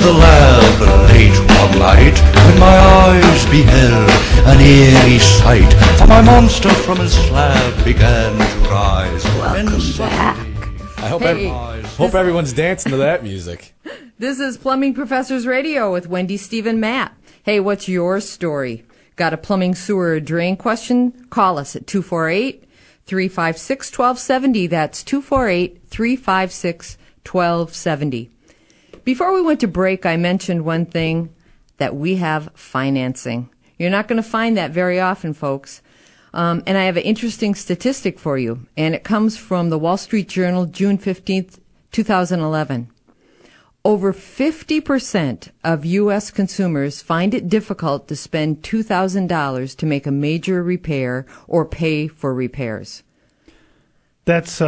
the lab late one night, when my eyes beheld an eerie sight, for my monster from his slab began to rise. Welcome back. I hope everyone's dancing to that music. This is Plumbing Professors Radio with Wendy, Steve, and Matt. Hey, what's your story? Got a plumbing, sewer, or drain question? Call us at 248-356-1270. That's 248-356-1270. Before we went to break, I mentioned one thing, that we have financing. You're not going to find that very often, folks. And I have an interesting statistic for you, and it comes from the Wall Street Journal, June 15th, 2011. Over 50% of U.S. consumers find it difficult to spend $2,000 to make a major repair or pay for repairs. That's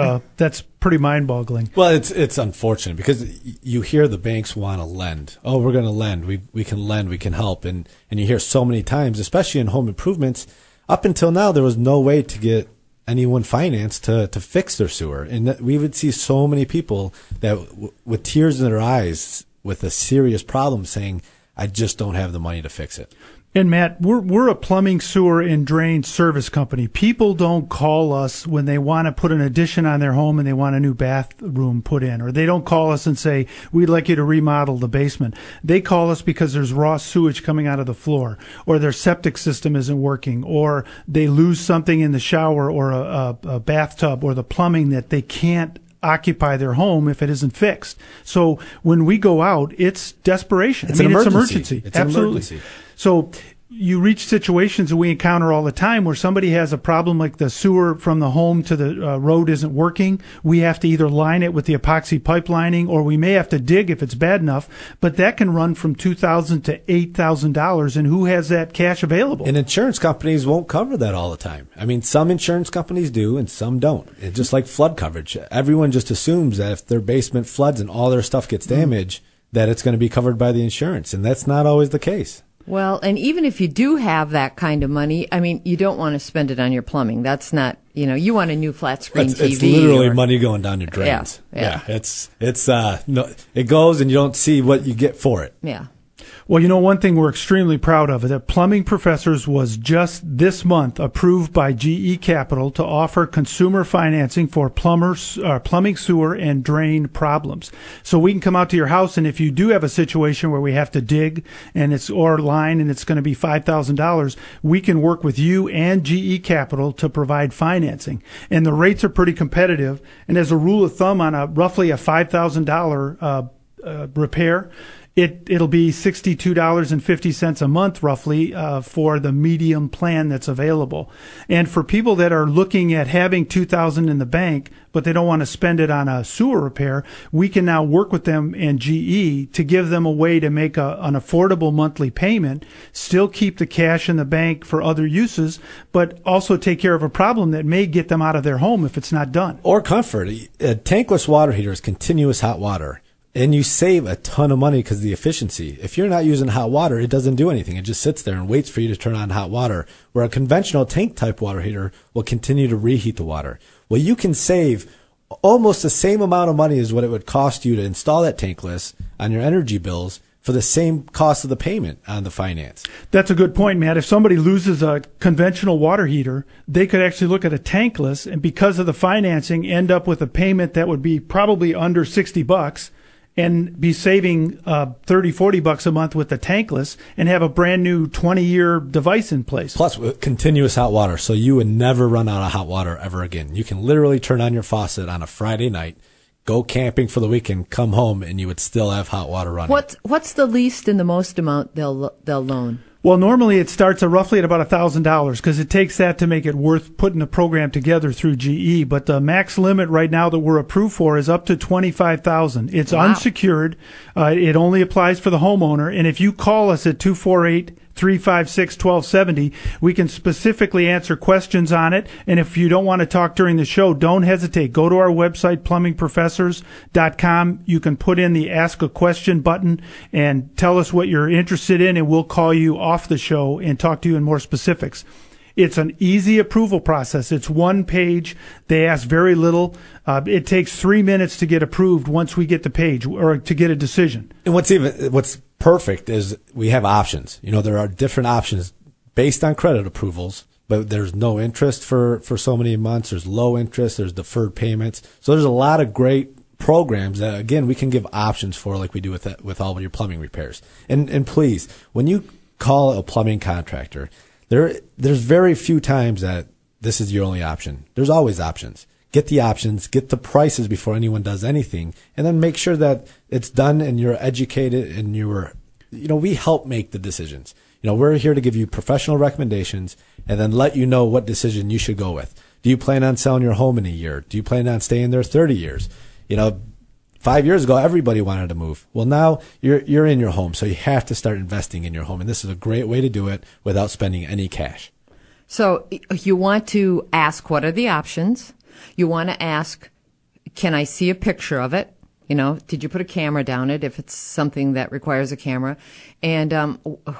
pretty mind-boggling. Well, it's unfortunate because you hear the banks want to lend. Oh, we're going to lend. We can lend. We can help. And you hear so many times, especially in home improvements, up until now, there was no way to get anyone financed to fix their sewer. And we would see so many people that with tears in their eyes with a serious problem saying, I just don't have the money to fix it. And Matt, we're a plumbing, sewer, and drain service company. People don't call us when they want to put an addition on their home and they want a new bathroom put in, or they don't call us and say, we'd like you to remodel the basement. They call us because there's raw sewage coming out of the floor, or their septic system isn't working, or they lose something in the shower or a bathtub or the plumbing that they can't occupy their home if it isn't fixed. So when we go out, it's desperation. It's an emergency. It's Absolutely. An emergency. So you reach situations that we encounter all the time where somebody has a problem like the sewer from the home to the road isn't working. We have to either line it with the epoxy pipe lining, or we may have to dig if it's bad enough. But that can run from $2,000 to $8,000, and who has that cash available? And insurance companies won't cover that all the time. I mean, some insurance companies do and some don't. It's just like flood coverage. Everyone just assumes that if their basement floods and all their stuff gets damaged, that it's going to be covered by the insurance, and that's not always the case. Well, and even if you do have that kind of money, I mean, you don't want to spend it on your plumbing. That's not, you want a new flat screen TV. It's literally money going down your drains. Yeah. It goes and you don't see what you get for it. Yeah. Well, one thing we're extremely proud of is that Plumbing Professors was just this month approved by GE Capital to offer consumer financing for plumbing, sewer, and drain problems. So we can come out to your house, and if you do have a situation where we have to dig or line and it's going to be $5,000, we can work with you and GE Capital to provide financing. And the rates are pretty competitive. And as a rule of thumb, on roughly a $5,000 repair, It'll be $62.50 a month, roughly, for the medium plan that's available. And for people that are looking at having $2,000 in the bank, but they don't want to spend it on a sewer repair, we can now work with them and GE to give them a way to make an affordable monthly payment, still keep the cash in the bank for other uses, but also take care of a problem that may get them out of their home if it's not done. Or comfort. A tankless water heater is continuous hot water. And you save a ton of money because of the efficiency. If you're not using hot water, it doesn't do anything. It just sits there and waits for you to turn on hot water, where a conventional tank-type water heater will continue to reheat the water. Well, you can save almost the same amount of money as what it would cost you to install that tankless on your energy bills for the same cost of the payment on the finance. That's a good point, Matt. If somebody loses a conventional water heater, they could actually look at a tankless, and because of the financing, end up with a payment that would be probably under $60 and be saving $30-40 a month with the tankless and have a brand new 20-year device in place. Plus, with continuous hot water, so you would never run out of hot water ever again. You can literally turn on your faucet on a Friday night, go camping for the weekend, come home, and you would still have hot water running. What's the least and the most amount they'll loan? Well, normally it starts at roughly at about $1,000 because it takes that to make it worth putting the program together through GE. But the max limit right now that we're approved for is up to $25,000. It's unsecured. It only applies for the homeowner. And if you call us at 248-356-1270, we can specifically answer questions on it. And if you don't want to talk during the show, don't hesitate. Go to our website, plumbingprofessors.com. You can put in the Ask a Question button and tell us what you're interested in, and we'll call you off the show and talk to you in more specifics. It's an easy approval process. It's one page. They ask very little. It takes 3 minutes to get approved once we get the page or to get a decision. And what's perfect is we have options. There are different options based on credit approvals, but there's no interest for so many months. There's low interest. There's deferred payments. So there's a lot of great programs that, again, we can give options for, like we do with all of your plumbing repairs. And please, when you call a plumbing contractor, there's very few times that this is your only option. There's always options. Get the options, get the prices before anyone does anything, and then make sure that it's done and you're educated and we help make the decisions. We're here to give you professional recommendations and then let you know what decision you should go with. Do you plan on selling your home in a year? Do you plan on staying there 30 years? 5 years ago, everybody wanted to move. Well, now you're in your home, so you have to start investing in your home. And this is a great way to do it without spending any cash. So you want to ask, what are the options? You want to ask, can I see a picture of it? Did you put a camera down it if it's something that requires a camera? And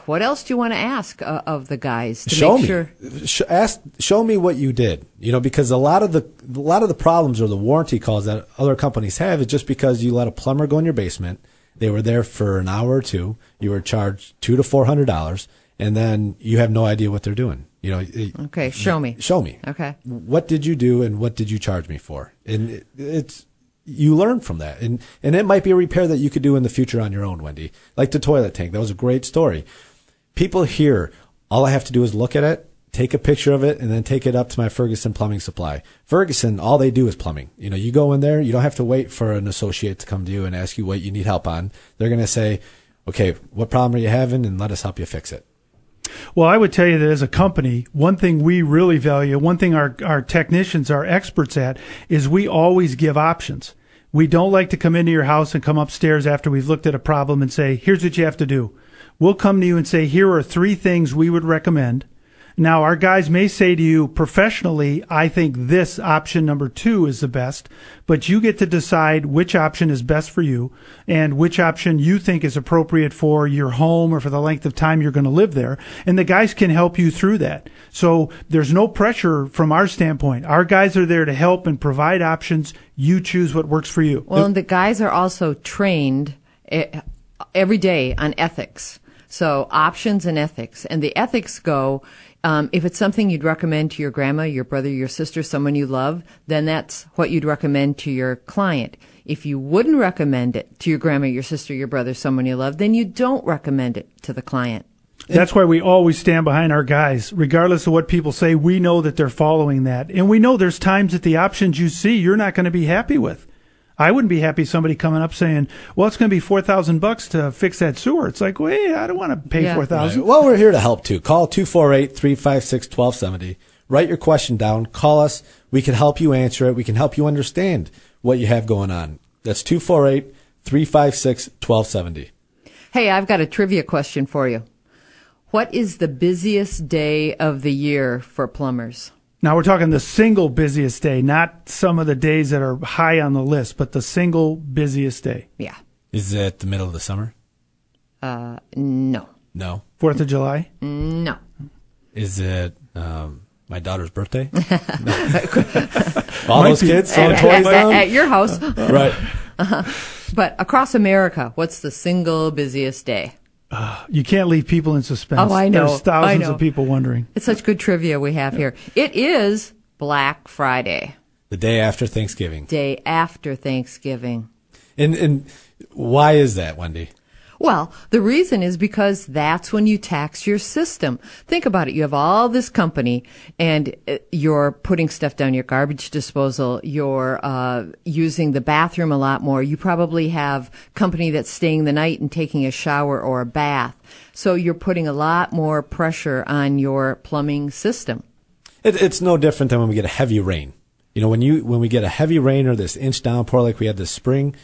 what else do you want to ask of the guys to show make me. sure? Show me what you did. Because a lot of the problems or the warranty calls that other companies have is just because you let a plumber go in your basement. They were there for an hour or two. You were charged $200 to $400, and then you have no idea what they're doing. Okay, show me. Show me. Okay. What did you do, and what did you charge me for? And you learn from that. And it might be a repair that you could do in the future on your own, Wendy. Like the toilet tank. That was a great story. People here, all I have to do is look at it, take a picture of it, and then take it up to my Ferguson Plumbing Supply. Ferguson, all they do is plumbing. You go in there, you don't have to wait for an associate to come to you and ask you what you need help on. They're going to say, okay, what problem are you having? And let us help you fix it. Well, I would tell you that as a company, one thing we really value, one thing our technicians are experts at, is we always give options. We don't like to come into your house and come upstairs after we've looked at a problem and say, here's what you have to do. We'll come to you and say, here are 3 things we would recommend. Now, our guys may say to you, professionally, I think this option number 2 is the best, but you get to decide which option is best for you and which option you think is appropriate for your home or for the length of time you're going to live there. And the guys can help you through that. So there's no pressure from our standpoint. Our guys are there to help and provide options. You choose what works for you. Well, and the guys are also trained every day on ethics. So options and ethics. And the ethics go, if it's something you'd recommend to your grandma, your brother, your sister, someone you love, then that's what you'd recommend to your client. If you wouldn't recommend it to your grandma, your sister, your brother, someone you love, then you don't recommend it to the client. That's why we always stand behind our guys. Regardless of what people say, we know that they're following that. And we know there's times that the options you see you're not going to be happy with. I wouldn't be happy somebody coming up saying, well, it's going to be $4,000 to fix that sewer. It's like, wait, I don't want to pay $4,000. Right. Well, we're here to help too. Call 248-356-1270. Write your question down. Call us. We can help you answer it. We can help you understand what you have going on. That's 248-356-1270. Hey, I've got a trivia question for you. What is the busiest day of the year for plumbers? Now, we're talking the single busiest day, not some of the days that are high on the list, but the single busiest day. Yeah. Is it the middle of the summer? No. No. 4th of July? No. Is it my daughter's birthday? All those kids throwing toys down? At your house. Right. But across America, what's the single busiest day? You can't leave people in suspense. Oh, I know. There's thousands of people wondering. It's such good trivia we have here. It is Black Friday. The day after Thanksgiving. Day after Thanksgiving. And why is that, Wendy? Well, the reason is because that's when you tax your system. Think about it. You have all this company and you're putting stuff down your garbage disposal. You're using the bathroom a lot more. You probably have company that's staying the night and taking a shower or a bath. So you're putting a lot more pressure on your plumbing system. It's no different than when we get a heavy rain. You know, when we get a heavy rain or this inch downpour like we had this spring,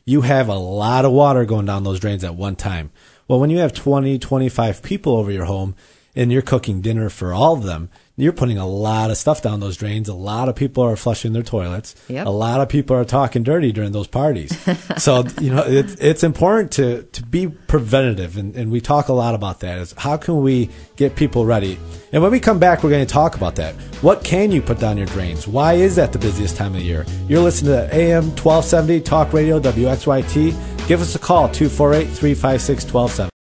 you have a lot of water going down those drains at one time. Well, when you have 20, 25 people over your home, and you're cooking dinner for all of them, you're putting a lot of stuff down those drains. A lot of people are flushing their toilets. Yep. A lot of people are talking dirty during those parties. So, it's important to be preventative. And we talk a lot about that, is how can we get people ready? And when we come back, we're going to talk about that. What can you put down your drains? Why is that the busiest time of the year? You're listening to AM 1270 Talk Radio, WXYT. Give us a call, 248-356-1270.